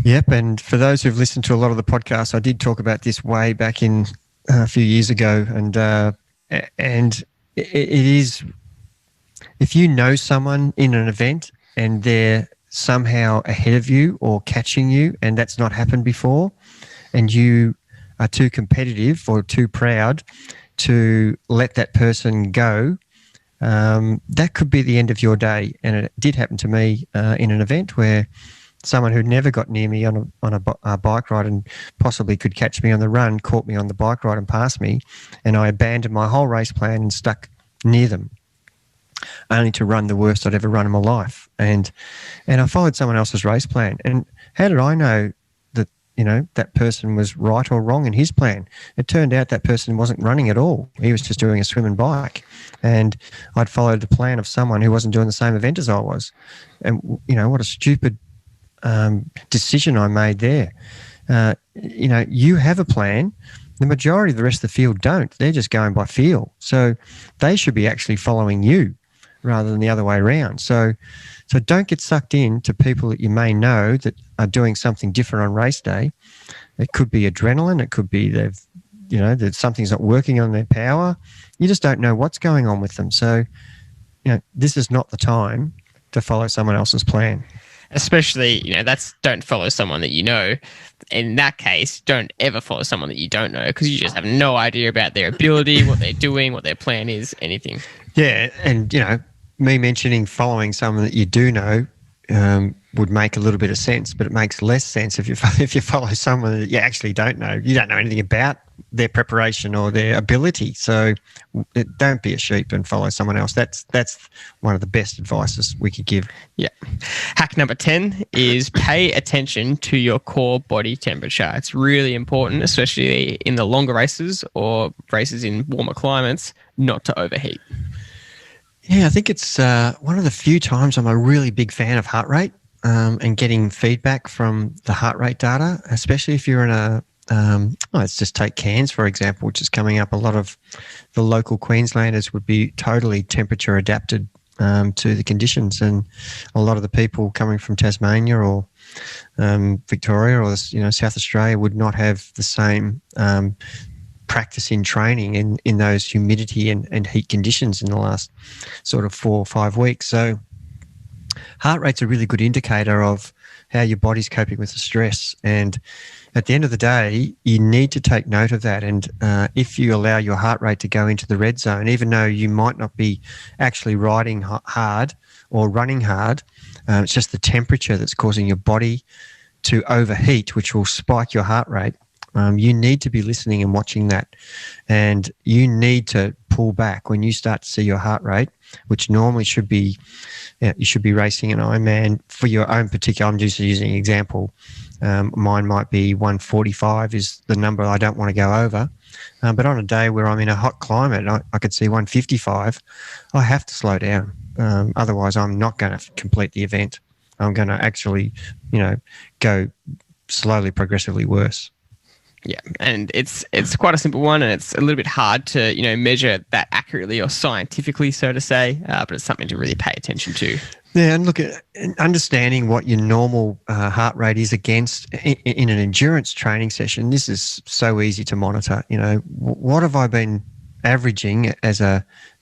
Yep, and for those who've listened to a lot of the podcasts, I did talk about this way back in a few years ago, and it is, if you know someone in an event and they're somehow ahead of you or catching you, and that's not happened before, and you are too competitive or too proud to let that person go, that could be the end of your day. And it did happen to me in an event where someone who never got near me on a bike ride and possibly could catch me on the run caught me on the bike ride and passed me, and I abandoned my whole race plan and stuck near them, only to run the worst I'd ever run in my life. And I followed someone else's race plan. And how did I know that that person was right or wrong in his plan? It turned out that person wasn't running at all. He was just doing a swim and bike, and I'd followed the plan of someone who wasn't doing the same event as I was. And what a stupid decision I made there. You have a plan. The majority of the rest of the field don't. They're just going by feel. So they should be actually following you rather than the other way around. So don't get sucked in to people that you may know that are doing something different on race day. It could be adrenaline. It could be that something's not working on their power. You just don't know what's going on with them. So, this is not the time to follow someone else's plan. Especially, that's don't follow someone that you know. In that case, don't ever follow someone that you don't know, because you just have no idea about their ability, what they're doing, what their plan is, anything. Yeah, and, me mentioning following someone that you do know would make a little bit of sense, but it makes less sense if you follow someone that you actually don't know. You don't know anything about their preparation or their ability. So don't be a sheep and follow someone else. That's one of the best advices we could give. Yeah. Hack number 10 is pay attention to your core body temperature. It's really important, especially in the longer races or races in warmer climates, not to overheat. Yeah, I think it's one of the few times I'm a really big fan of heart rate and getting feedback from the heart rate data, especially if you're in a let's just take Cairns, for example, which is coming up. A lot of the local Queenslanders would be totally temperature adapted to the conditions, and a lot of the people coming from Tasmania or Victoria or South Australia would not have the same practice in training in those humidity and heat conditions in the last sort of 4 or 5 weeks. So heart rate's a really good indicator of how your body's coping with the stress. And at the end of the day, you need to take note of that. And if you allow your heart rate to go into the red zone, even though you might not be actually riding hard or running hard, it's just the temperature that's causing your body to overheat, which will spike your heart rate. You need to be listening and watching that, and you need to pull back when you start to see your heart rate, which normally should be, you should be racing an Ironman for your own particular. I'm just using an example. Mine might be 145 is the number I don't want to go over, but on a day where I'm in a hot climate, I could see 155. I have to slow down, otherwise I'm not going to complete the event. I'm going to actually, go slowly, progressively worse. Yeah, and it's quite a simple one, and it's a little bit hard to measure that accurately or scientifically, so to say. But it's something to really pay attention to. Yeah, and look at understanding what your normal heart rate is against in an endurance training session. This is so easy to monitor. What have I been averaging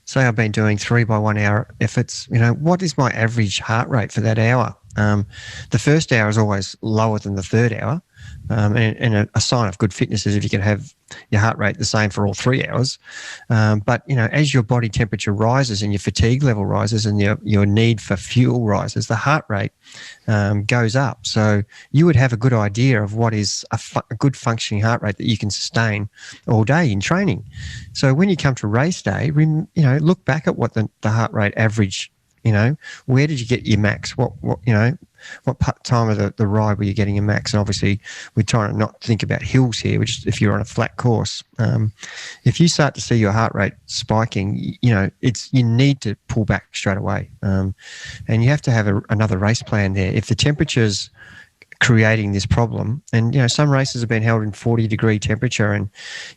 say I've been doing 3 by 1 hour efforts. What is my average heart rate for that hour? The first hour is always lower than the third hour. And a sign of good fitness is if you can have your heart rate the same for all 3 hours. But as your body temperature rises and your fatigue level rises and your need for fuel rises, the heart rate goes up. So you would have a good idea of what is a good functioning heart rate that you can sustain all day in training. So when you come to race day, look back at what the heart rate average. Where did you get your max? What time of the ride were you getting your max? And obviously, we're trying to not think about hills here, which if you're on a flat course, if you start to see your heart rate spiking, you need to pull back straight away. And you have to have another race plan there. If the temperature's creating this problem, and some races have been held in 40-degree temperature, and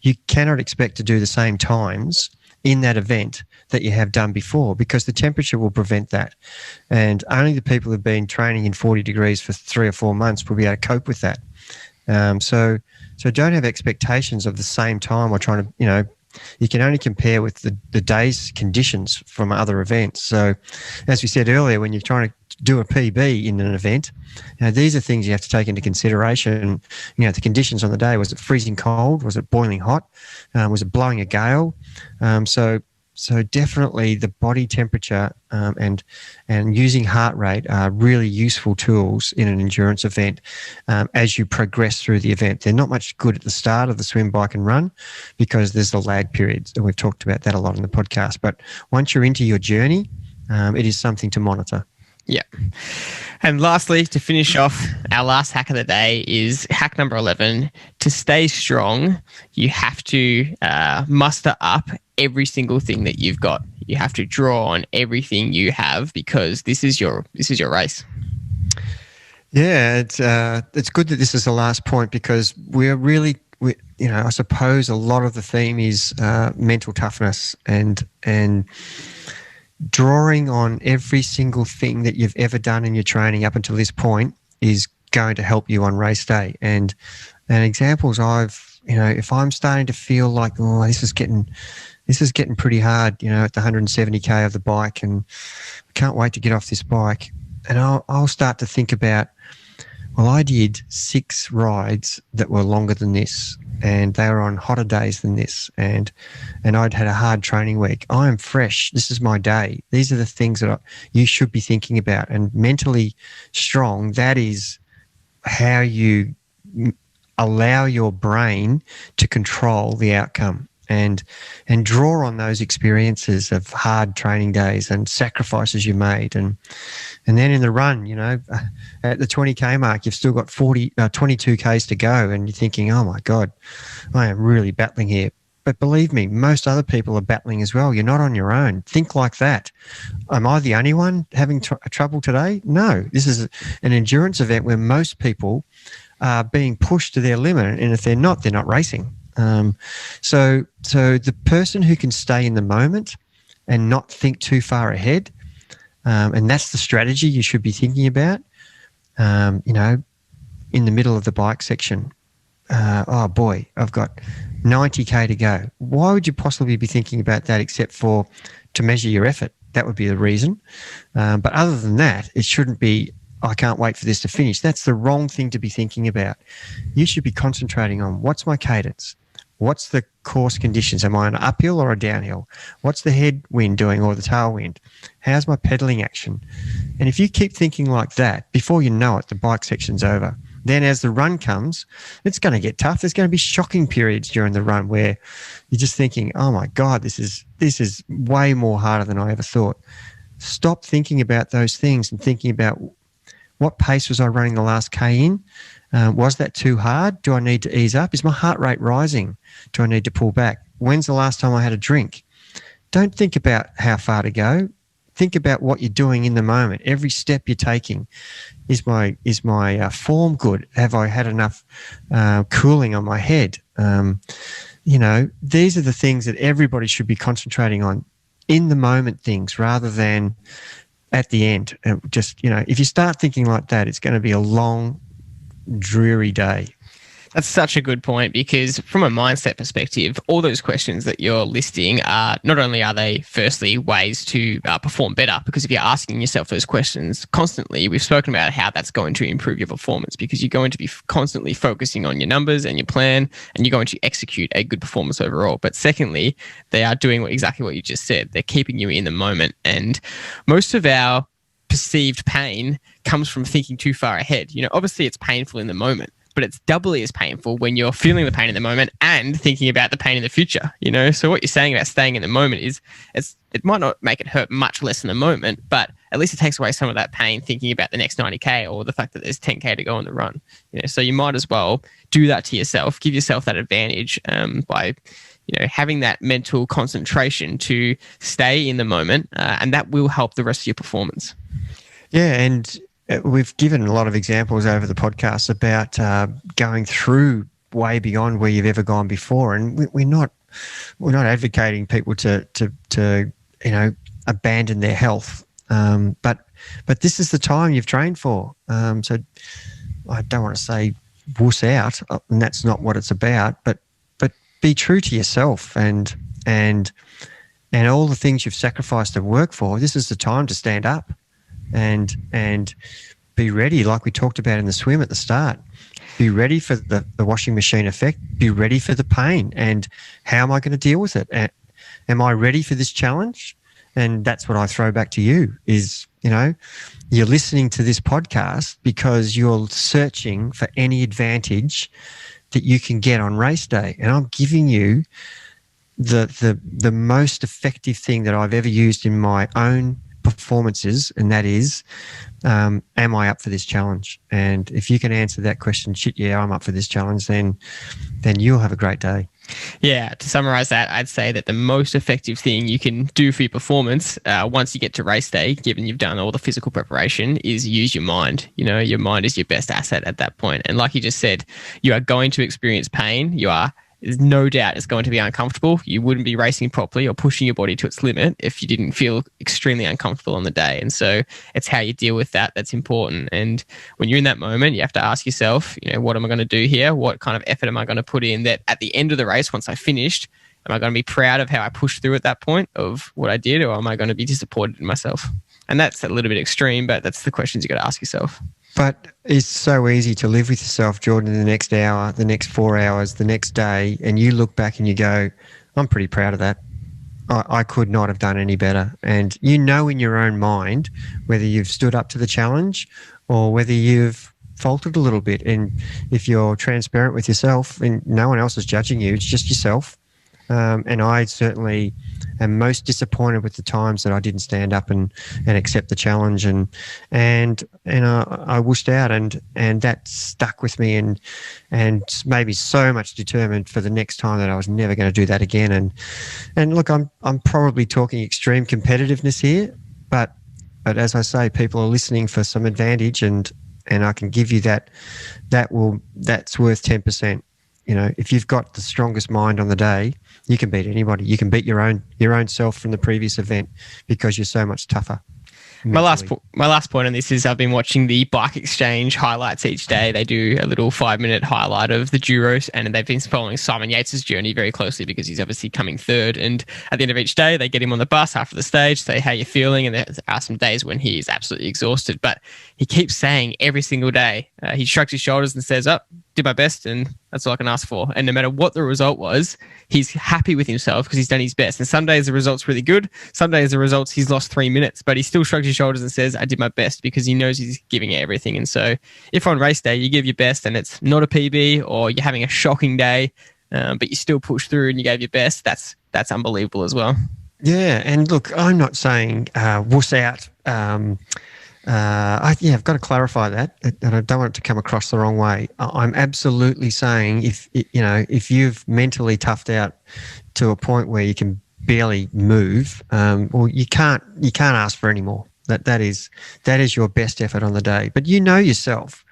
you cannot expect to do the same times in that event that you have done before, because the temperature will prevent that. And only the people who've been training in 40 degrees for 3 or 4 months will be able to cope with that. So don't have expectations of the same time or trying to, you can only compare with the day's conditions from other events. So as we said earlier, when you're trying to do a PB in an event, these are things you have to take into consideration. The conditions on the day, was it freezing cold? Was it boiling hot? Was it blowing a gale? So definitely the body temperature and using heart rate are really useful tools in an endurance event as you progress through the event. They're not much good at the start of the swim, bike and run because there's the lag periods, and we've talked about that a lot in the podcast. But once you're into your journey, it is something to monitor. Yeah. And lastly, to finish off, our last hack of the day is hack number 11. To stay strong, you have to muster up every single thing that you've got. You have to draw on everything you have, because this is your race. Yeah, it's good that this is the last point, because I suppose a lot of the theme is mental toughness and drawing on every single thing that you've ever done in your training up until this point is going to help you on race day. And examples if I'm starting to feel like, this is getting pretty hard, at the 170K of the bike, and I can't wait to get off this bike. And I'll start to think about, I did 6 rides that were longer than this, and they were on hotter days than this, and I'd had a hard training week. I am fresh. This is my day. These are the things that you should be thinking about. And mentally strong, that is how you allow your brain to control the outcome and draw on those experiences of hard training days and sacrifices you made. And then in the run, at the 20K mark, you've still got 22 Ks to go, and you're thinking, oh my God, I am really battling here. But believe me, most other people are battling as well. You're not on your own. Think like that. Am I the only one having trouble today? No. This is an endurance event where most people are being pushed to their limit, and if they're not racing. So the person who can stay in the moment and not think too far ahead, and that's the strategy you should be thinking about, in the middle of the bike section. Oh boy, I've got 90K to go. Why would you possibly be thinking about that except for to measure your effort? That would be the reason. But other than that, it shouldn't be, I can't wait for this to finish. That's the wrong thing to be thinking about. You should be concentrating on, what's my cadence? What's the course conditions? Am I on an uphill or a downhill? What's the headwind doing or the tailwind? How's my pedaling action? And if you keep thinking like that, before you know it, the bike section's over. Then as the run comes, it's going to get tough. There's going to be shocking periods during the run where you're just thinking, oh my God, this is way more harder than I ever thought. Stop thinking about those things and thinking about, what pace was I running the last K in? Was that too hard? Do I need to ease up? Is my heart rate rising? Do I need to pull back? When's the last time I had a drink? Don't think about how far to go. Think about what you're doing in the moment, every step you're taking. is my form good? Have I had enough cooling on my head? These are the things that everybody should be concentrating on, in the moment things, rather than at the end. Just, if you start thinking like that, it's going to be a long, dreary day. That's such a good point, because from a mindset perspective, all those questions that you're listing are not only are they firstly ways to perform better, because if you're asking yourself those questions constantly, we've spoken about how that's going to improve your performance, because you're going to be constantly focusing on your numbers and your plan, and you're going to execute a good performance overall. But secondly, they are doing exactly what you just said. They're keeping you in the moment. And most of our perceived pain comes from thinking too far ahead. Obviously it's painful in the moment, but it's doubly as painful when you're feeling the pain in the moment and thinking about the pain in the future. So what you're saying about staying in the moment is it might not make it hurt much less in the moment, but at least it takes away some of that pain thinking about the next 90K or the fact that there's 10K to go on the run. So you might as well do that to yourself, give yourself that advantage by having that mental concentration to stay in the moment, and that will help the rest of your performance. Yeah, and we've given a lot of examples over the podcast about going through way beyond where you've ever gone before, and we're not advocating people to abandon their health, but this is the time you've trained for. So I don't want to say wuss out, and that's not what it's about. But be true to yourself and all the things you've sacrificed to work for. This is the time to stand up and be ready, like we talked about in the swim at the start. Be ready for the washing machine effect. Be ready for the pain. And how am I going to deal with it? Am I ready for this challenge? And that's what I throw back to you is, you're listening to this podcast because you're searching for any advantage that you can get on race day. And I'm giving you the most effective thing that I've ever used in my own performances, and that is, am I up for this challenge? And if you can answer that question, shit, yeah, I'm up for this challenge, then you'll have a great day. Yeah, to summarize that, I'd say that the most effective thing you can do for your performance once you get to race day, given you've done all the physical preparation, is use your mind. Your mind is your best asset at that point. And like you just said, you are going to experience pain. There's no doubt it's going to be uncomfortable. You wouldn't be racing properly or pushing your body to its limit if you didn't feel extremely uncomfortable on the day. And so it's how you deal with that that's important. And when you're in that moment, you have to ask yourself, what am I going to do here? What kind of effort am I going to put in that at the end of the race, once I finished, am I going to be proud of how I pushed through at that point of what I did, or am I going to be disappointed in myself? And that's a little bit extreme, but that's the questions you got to ask yourself. But it's so easy to live with yourself, Jordan, the next hour, the next 4 hours, the next day, and you look back and you go, I'm pretty proud of that. I could not have done any better. And in your own mind whether you've stood up to the challenge or whether you've faltered a little bit. And if you're transparent with yourself and no one else is judging you, it's just yourself. And I certainly am most disappointed with the times that I didn't stand up and accept the challenge, and I whooshed out, and that stuck with me and made me so much determined for the next time that I was never going to do that again. And look, I'm probably talking extreme competitiveness here, but as I say, people are listening for some advantage, and I can give you that's worth 10%. If you've got the strongest mind on the day, you can beat anybody. You can beat your own self from the previous event because you're so much tougher. My last point on this is I've been watching the Bike Exchange highlights each day. They do a little 5-minute highlight of the Duros, and they've been following Simon Yates's journey very closely because he's obviously coming third. And at the end of each day, they get him on the bus after the stage, say how you're feeling, and there are some days when he is absolutely exhausted. But he keeps saying every single day, he shrugs his shoulders and says, did my best, and that's all I can ask for. And no matter what the result was, he's happy with himself because he's done his best. And some days the result's really good. Some days the results, he's lost 3 minutes, but he still shrugs his shoulders and says, I did my best, because he knows he's giving it everything. And so if on race day you give your best and it's not a PB, or you're having a shocking day, but you still push through and you gave your best, that's unbelievable as well. Yeah. And look, I'm not saying wuss out. I've got to clarify that, and I don't want it to come across the wrong way. I'm absolutely saying if you've mentally toughed out to a point where you can barely move, well, you can't ask for any more. That is your best effort on the day. But you know yourself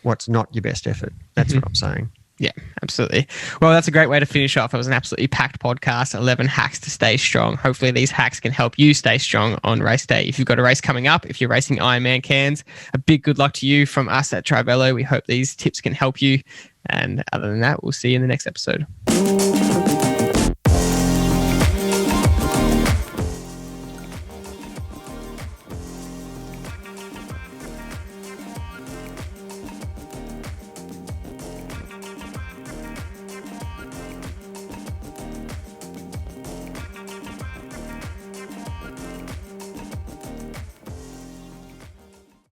what's not your best effort. That's what I'm saying. Yeah, absolutely. Well, that's a great way to finish off. It was an absolutely packed podcast, 11 hacks to stay strong. Hopefully these hacks can help you stay strong on race day. If you've got a race coming up, if you're racing Ironman Cairns, a big good luck to you from us at Trivelo. We hope these tips can help you. And other than that, we'll see you in the next episode.